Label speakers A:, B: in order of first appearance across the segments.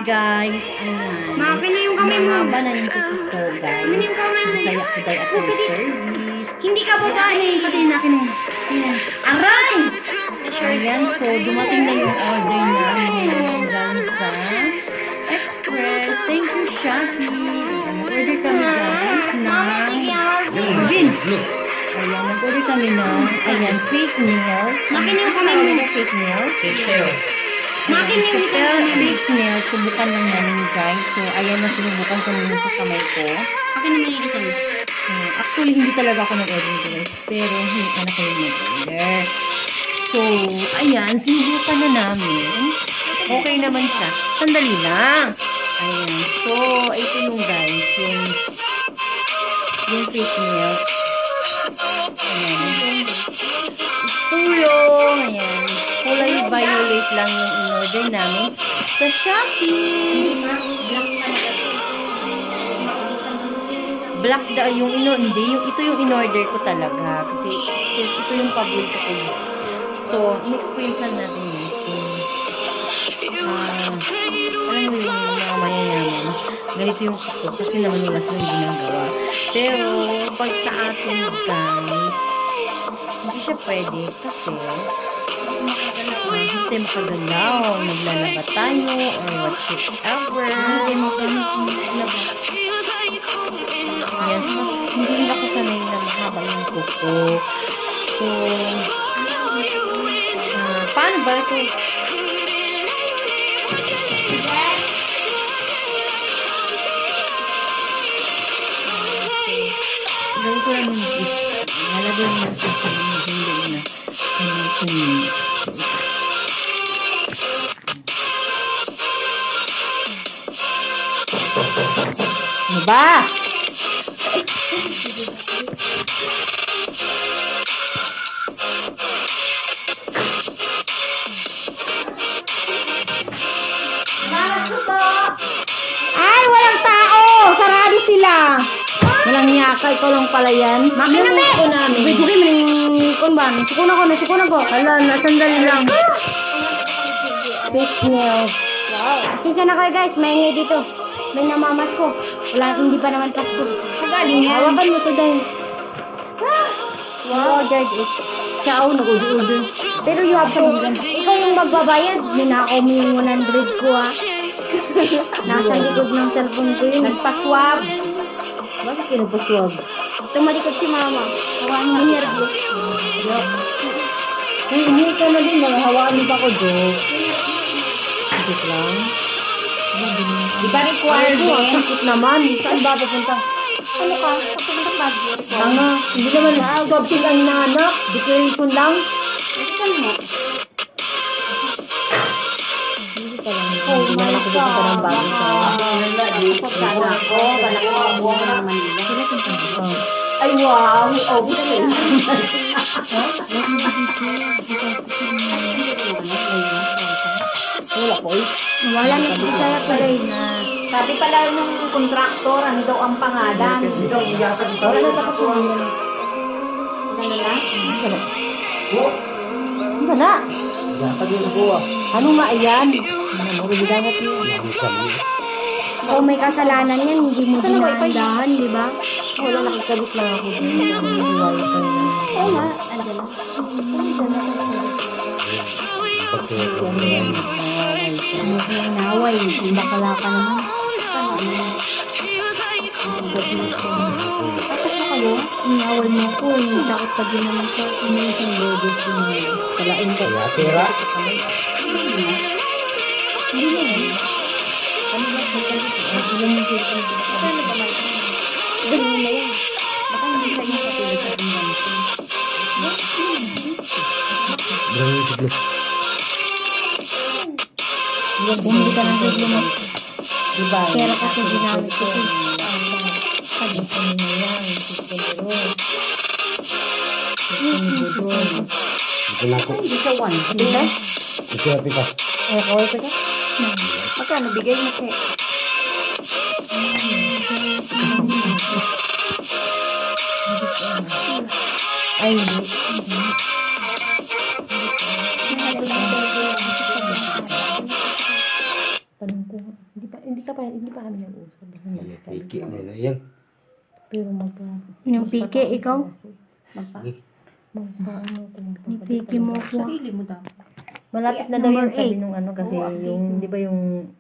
A: guys. Ayan.
B: Makin na yung kamay mo.
A: Mahaba na yung kuko ko, guys.
B: Makin yung kamay mo.
A: Masaya ko dahil at your service.
B: Hindi ka babae.
A: Pati na akin. Aray! Ayan, so dumating na yung order namin galing sa Express. Thank you, Shopee. Order kami, guys, na Vin. Ayan, nag-order kami ng, ayan, fake nails.
B: Makin yung kamay mo.
A: Fake nails.
B: Makin yung isang
A: Kaya
B: kamay mo.
A: fake nails, subukan lang namin, guys. So, ayan na, sinubukan ko muna sa kamay ko.
B: Akin naman yung isang.
A: Actually, hindi talaga ako nag-order nito, guys. Pero, yung anak ko yung nag-order. So, ayan, sinubukan na namin. Okay naman siya. Sandali lang. Ayan. So, ito yung guys, yung fake nails. Ayan. It's too long. Ayan. Kulay violet lang yung in-order namin sa Shopee. Black daw yung hindi, ito yung in-order ko talaga kasi ito yung paborito ko, guys. So, in-experience lang natin, guys, kung alam mo yung mga mayayaman, ganito yung kuko kasi naman wala silang ginagawa. Pero, pag sa atin, guys, hindi siya pwede kasi hindi tayo makagalaw, naglalaba tayo, or whatsoever.
B: Hindi magamit yung laba.
A: Yes, hindi rin ako sanay na mahaba yung kuko. So, paano ba ito? Gawin ko lang yung nalagay na sa hindi na kami. Ano ba? Ay, walang tao! Sarado sila! Walang niyakal ko lang pala yan.
B: Makin na,
A: Yung ko namin.
B: Video game ng kunban. Sukuna ko. Ala, nasandali lang.
A: Fake nails.
B: Wow. Pasensya na kayo, guys. Maingay dito. May namamas ko. Wala, hindi pa naman Pasko.
A: Sagaling yan.
B: Hawakan mo to, dahil.
A: Wow, ordered it. Siya ako nag-order.
B: Pero you have to, ikaw yung magbabayad. Ninakaw mo yung 100 ko, ha. Nasa likod ng cellphone ko yun.
A: Nagpaswab. Bakit kayo nagpaswab?
B: Tumalikod si mama. Hawakan mo niya rin.
A: Ay, umuwi ka na din. Nangahawaan mo pa ako, joke. Joke lang.
C: Di ba required
A: Ay,
C: din?
A: sakit naman. Saan ba papunta?
C: Ano ka? Pagpunta Baguio, required.
A: Tanga. Hindi naman swab test ang hinahanap. Declaration lang.
C: Hindi ka mo.
A: Hindi pa lang. Hindi na ako pupunta ng bago sa...
C: Sana ako, wala ko ang buwan ng Manila.
A: Oh.
C: Ay, wow! May obviously.
A: Wala ko eh.
B: Wala na si Bisaya pa rin.
C: Sabi pala nung kontraktor, ano daw ang pangalan?
A: Wala na tapos na yan.
C: Ano na?
A: Sana. Sana. Ano nga yan? Marubidan at yun.
B: Kung may kasalanan yan, hindi mo
A: Saan ang wifi?
B: dinahandahan, di ba?
A: Wala, nakikabit lang ako dun sa wifi.
B: Oo nga, andyan na. Ano ko inaway, bakala ka naman.
A: Takot mo kayo?
B: Inaway mo ko, takot ka din naman sa isang burgers din mo.
A: Kalain ka.
D: Tira.
A: Hindi mo. Ano ba? Ilan yung cellphone?
C: Ano ba may
A: Ganyan na yan. Baka hindi sa iyo katulad sa tingnan ko.
B: Bumili ka ng siglo mo.
A: Diba?
B: Pera ka to, ginamit ko to.
A: Sabi ko na yan. Budol.
C: Hindi sa one.
A: Pita?
D: Pika.
A: Ay, kawal pa ka?
C: Magkano bigay mo, Che?
A: Ay, hindi. Tanong ko, hindi hindi pa kami nag-usap. Basta
D: Piki na yan.
A: Pero
B: Yung piki, ikaw?
A: magpaano kung
B: Ni piki mo ako.
C: Sarili mo daw.
A: malapit na daw
B: Number
A: yan, sabi
B: 8.
A: nung ano, kasi yung, di ba yung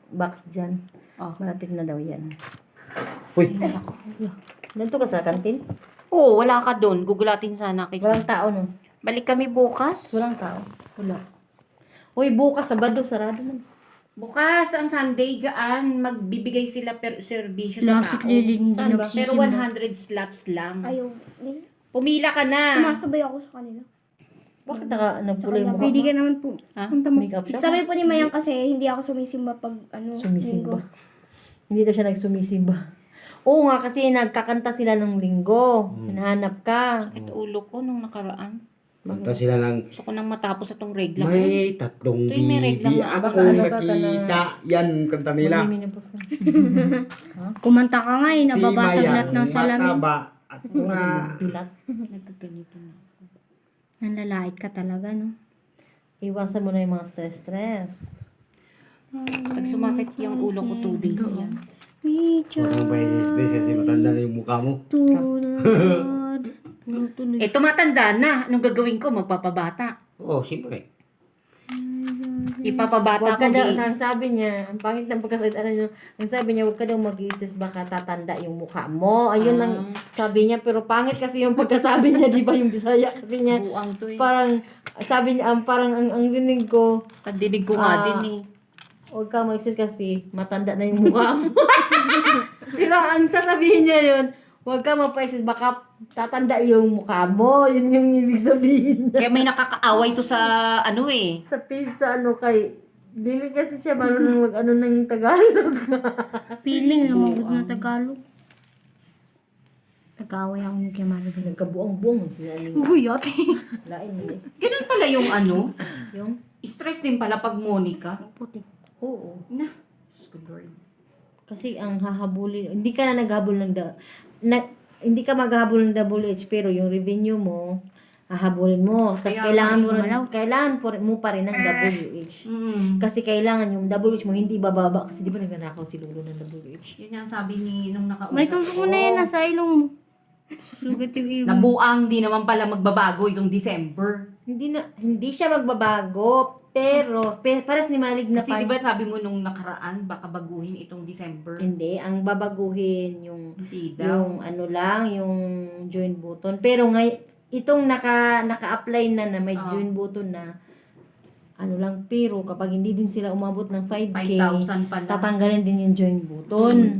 A: box dyan?
C: Oh.
A: Malapit na daw yan.
D: Uy,
A: Nandito ka sa kantin?
C: Oo, wala ka doon. Gugulatin sana kita.
A: Walang tao, no?
C: Balik kami bukas.
A: Walang tao. Wala. Uy, bukas, Sabado, sarado na.
C: Bukas, ang Sunday, dyan, magbibigay sila per serbisyo sa
B: Plastic
C: tao.
B: liling, hindi
A: Saan ba?
C: Pero
B: nagsisimba.
C: 100 slots lang.
E: Ayaw.
C: Pumila ka na.
E: Sumasabay ako sa kanila.
A: Bakit nagpulay mo?
E: Pwede ka naman po.
C: Ha?
E: Punta mo.
A: Makeup shop?
E: Sabi po ni Mayang kasi hindi ako sumisimba pag
A: Sumisimba.
E: linggo.
A: Hindi daw siya nagsumisimba. Oo nga, kasi nagkakanta sila ng linggo. Hinahanap ka.
C: Sakit ulo ko nung nakaraan.
D: punta sila ng
C: Gusto ko nang matapos itong regla ko.
D: may tatlong
C: Tuwing may regla
D: bibi
C: nga,
D: ako
A: baka ano ka
D: nakita. Yan, kanta nila.
A: Miniminimpos ka.
B: Kumanta ka nga eh, nababasag lahat ng salamin.
D: mataba at mga
A: Pilat.
C: Nagkaganito na.
B: Nanlalait ka talaga, no?
A: Iwasan mo na yung mga stress.
C: Pag sumakit yung ulo ko 2 days yan.
B: Medyo
D: huwag mong pa-stress kasi matanda na yung mukha mo.
B: tulad. Puro tuloy.
C: Eh, tumatanda na. Anong gagawin ko? Magpapabata.
D: Oo, siyempre.
C: Ipapabata
A: Huwag
C: ko
A: ka daw,
C: di.
A: ang sabi niya, ang pangit ng pagkasalita nyo, ang sabi niya, huwag ka daw mag-iisis, baka tatanda yung mukha mo. Ayun ang sabi niya, pero pangit kasi yung pagkasabi niya, di ba yung Bisaya kasi niya,
C: Buang to eh.
A: parang, sabi niya, parang ang rinig ko,
C: Pandinig ko nga
A: Ah.
C: din eh.
A: huwag ka mag-iisis kasi matanda na yung mukha mo. Pero ang sasabihin niya yun, huwag ka magpa-isis, baka tatanda yung mukha mo. Yun yung ibig sabihin niya.
C: Kaya may nakakaaway to sa ano eh.
A: Sa pizza, kay, dili kasi siya marunong mag-ano ng Tagalog.
B: Feeling, lumagot na Tagalog. Nag-away ako ni Kuya Maribel.
A: Nagkabuang-buang sila ni
B: Buyot.
A: lain nila.
C: Ganun pala yung ano.
A: Yung,
C: Stress din pala pag Monica.
B: Puti.
A: oo.
C: Na. Good Lord.
A: Kasi ang hahabulin, hindi ka na naghabol ng hindi ka maghahabol ng WH, pero yung revenue mo, hahabulin mo. Tapos
C: Kaya
A: kailangan mo,
B: malaw.
A: mo pa rin ng WH.
C: Mm.
A: Kasi kailangan yung WH mo hindi bababa. Kasi di ba nagnanakaw si Lolo ng WH?
C: Yun yung sabi ni nung nakausap
B: May tusok mo na yan, nasa ilong mo. Sugat yung ilong.
C: Nabuang di naman pala magbabago itong December.
A: Hindi siya magbabago, pero pares ni Malig na
C: Kasi di ba sabi mo nung nakaraan, baka baguhin itong December.
A: Hindi, ang babaguhin yung
C: Hindi daw.
A: yung ano lang, yung join button. Pero itong naka-apply na may join button na ano lang, pero kapag hindi din sila umabot ng 5K,
C: 5,000 pala.
A: tatanggalin din yung join button.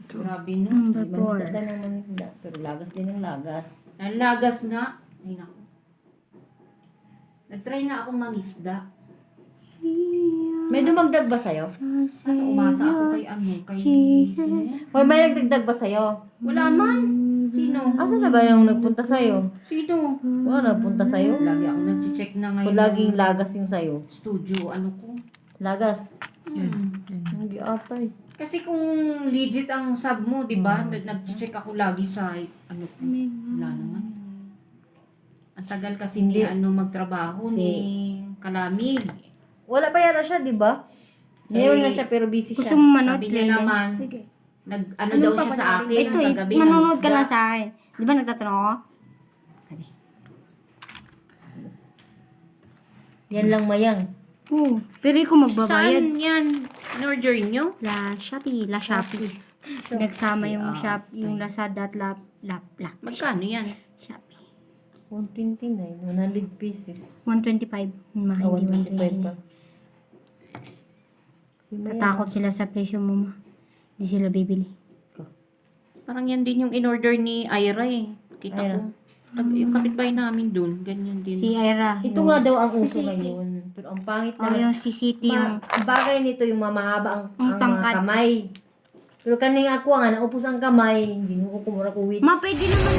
C: Grabe na.
B: Number
A: Manisda
B: 4.
A: ng manisda, pero lagas din ang lagas.
C: Ang lagas nga. Ay naku. Nag-try na akong mangisda.
A: May dumagdag ba sa'yo?
C: Umasa ako kay ano, kay...
A: Hoy, may nagdagdag ba sa'yo?
C: Wala man. Sino?
A: Asa na ba yung nagpunta sa'yo?
C: Sino?
A: Wala nagpunta sa'yo?
C: Lagi ako nag-check na
A: O
C: ngayon.
A: laging lagas yung sa'yo?
C: Studio, ano ko.
A: Lagas? Hindi ata eh.
C: Kasi kung legit ang sub mo, di ba? Nag-check ako lagi sa ano ko. Wala naman. Ang tagal kasi ni ano magtrabaho ni Kalamig.
A: Wala pa yata siya, di ba? Ngayon na siya, pero busy
B: Gusto
A: siya.
B: mo manood,
C: Sabi niya
B: Lele?
C: naman,
E: Sige.
C: ano daw siya sa akin
B: Ito,
C: ng kagabi.
B: manonood ka
C: ng
B: lang
C: isda.
B: sa akin. Di ba nagtatanong ako?
A: Yan lang mayang.
B: Oo. Pero ikaw magbabayad.
C: Saan yan? In-order nyo?
B: La Shopee. Nagsama yung shop, yung Lazada at la
C: Magkano yan?
B: Shopee.
A: 129, 100 pieces.
B: 125. Ma,
A: Ah,
B: hindi
A: 125 pa.
B: 120. Natakot sila sa presyo mo, ma. Hindi sila bibili.
C: Parang yan din yung in-order ni Ira eh. Kita
A: Ira.
C: ko. Yung kapitbahay namin dun, ganyan din.
B: Si Ira.
A: Ito nga daw ang uso ngayon. Pero ang pangit
B: Oh,
A: na.
B: yung si City yung...
A: Ang bagay nito yung mamahaba ang mga
B: tangkad.
A: kamay. Pero kaning ako nga, naupos ang kamay. Hindi mo ko kumura ko wits.
B: Ma, pwede naman.